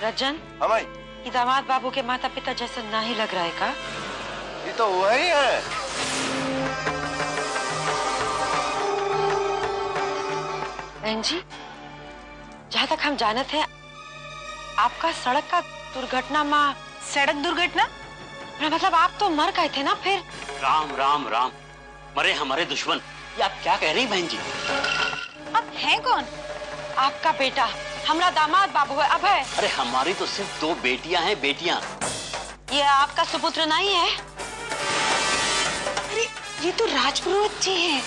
रजन, हमाई ये दामाद बाबू के माता पिता जैसा नहीं लग रहा है का? ये तो वही है। बहन जी, जहाँ तक हम जानते हैं आपका सड़क का दुर्घटना में। सड़क दुर्घटना? मतलब आप तो मर गए थे ना फिर? राम राम राम, मरे हमारे दुश्मन। ये आप क्या कह रही बहन जी? अब है कौन? आपका बेटा, हमारा दामाद बाबू है अभय। अरे हमारी तो सिर्फ 2 बेटियां हैं, बेटियां। ये आपका सुपुत्र नहीं है? अरे ये तो राजपुरोहित जी हैं।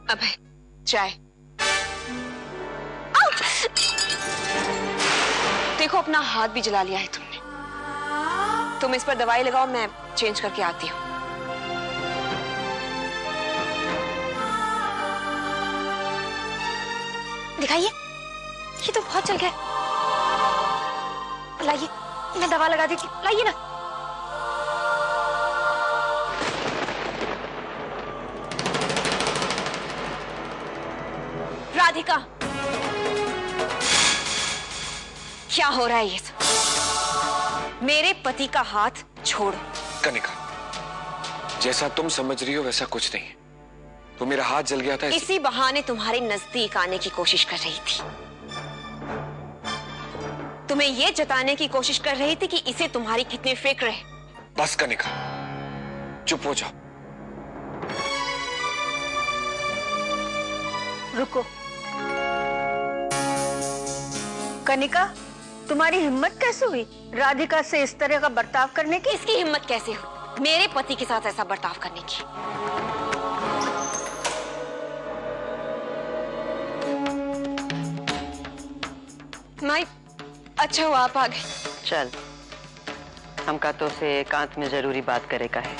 अभय, चाय। देखो अपना हाथ भी जला लिया है तुमने। तुम इस पर दवाई लगाओ, मैं चेंज करके आती हूँ। दिखाइए, ये तो बहुत चल गया। लाइए, मैं दवा लगा देती हूँ। लाइए ना। राधिका, क्या हो रहा है ये सब? मेरे पति का हाथ छोड़ो। कनिका, जैसा तुम समझ रही हो वैसा कुछ नहीं है। तो मेरा हाथ जल गया था इसी बहाने तुम्हारे नजदीक आने की कोशिश कर रही थी। तुम्हें यह जताने की कोशिश कर रही थी कि इसे तुम्हारी कितनी फिक्र है। बस कनिका, चुप हो जाओ। रुको। कनिका, तुम्हारी हिम्मत कैसे हुई राधिका से इस तरह का बर्ताव करने की? इसकी हिम्मत कैसे हुई मेरे पति के साथ ऐसा बर्ताव करने की? माई, अच्छा हुआ आप आ गए। चल, हमका तो से एकांत में जरूरी बात करे का है।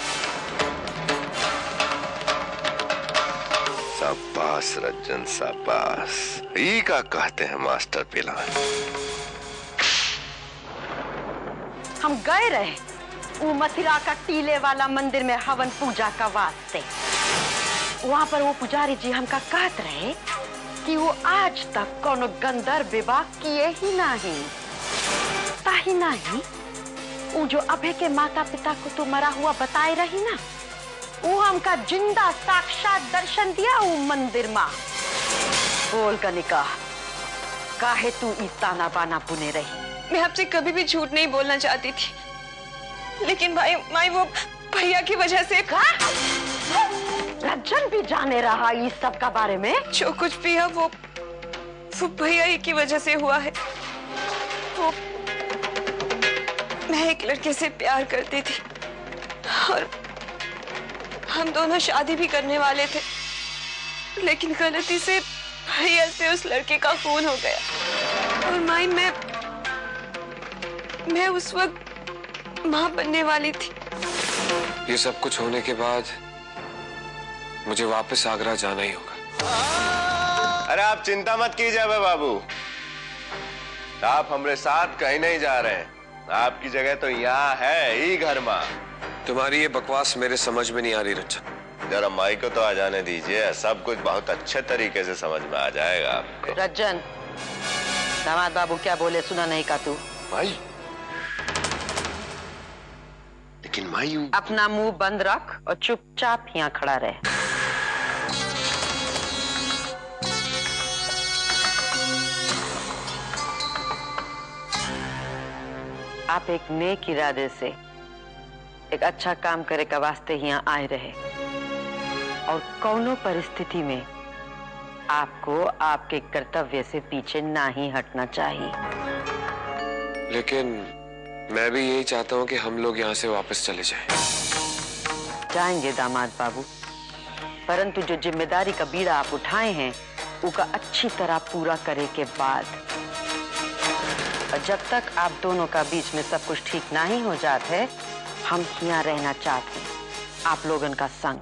शाबाश रजन, शाबाश। ये का कहते हैं मास्टर प्लान। हम गए रहे वो मथुरा का टीले वाला मंदिर में हवन पूजा का वास्ते। वहाँ पर वो पुजारी जी हमका कहत रहे कि वो आज तक कोनो गंधर्व विवाह किए ही नहीं। ताही नहीं, वो जो अभय के माता पिता को तो मरा हुआ बताए रही ना, वो हमका जिंदा साक्षात दर्शन दिया वो मंदिर में। बोल कनिका, काहे तू इस ताना बाना बुने रही? मैं आपसे कभी भी झूठ नहीं बोलना चाहती थी, लेकिन माई वो भैया की वजह से। रजन भी जाने रहा इस सब का बारे में? जो कुछ भी है वो भैया ही की वजह से हुआ है। वो मैं एक लड़के से प्यार करती थी और हम दोनों शादी भी करने वाले थे, लेकिन गलती से भैया से उस लड़के का खून हो गया। और माई, मैं उस वक्त मां बनने वाली थी। ये सब कुछ होने के बाद मुझे वापस आगरा जाना ही होगा। अरे आप चिंता मत कीजिए बाबू, आप हमारे साथ कहीं नहीं जा रहे हैं। आपकी जगह तो यहाँ है ही घर में। तुम्हारी ये बकवास मेरे समझ में नहीं आ रही रजन। जरा माई को तो आ जाने दीजिए, सब कुछ बहुत अच्छे तरीके से समझ में आ जाएगा आपको। रजन, दामाद बाबू क्या बोले सुना नहीं का तू? माई, लेकिन माई, अपना मुंह बंद रख और चुपचाप यहाँ खड़ा रहे। आप एक नेक इरादे से एक अच्छा काम करे का वास्ते यहाँ आए रहे और कौनो परिस्थिति में आपको आपके कर्तव्य से पीछे ना ही हटना चाहिए। लेकिन मैं भी यही चाहता हूँ कि हम लोग यहाँ से वापस चले जाएं। जाएंगे दामाद बाबू, परंतु जो जिम्मेदारी का बीड़ा आप उठाए हैं उसका अच्छी तरह पूरा करे के बाद, और जब तक आप दोनों का बीच में सब कुछ ठीक नहीं हो जाता है, हम यहाँ रहना चाहते हैं आप लोगन का संग।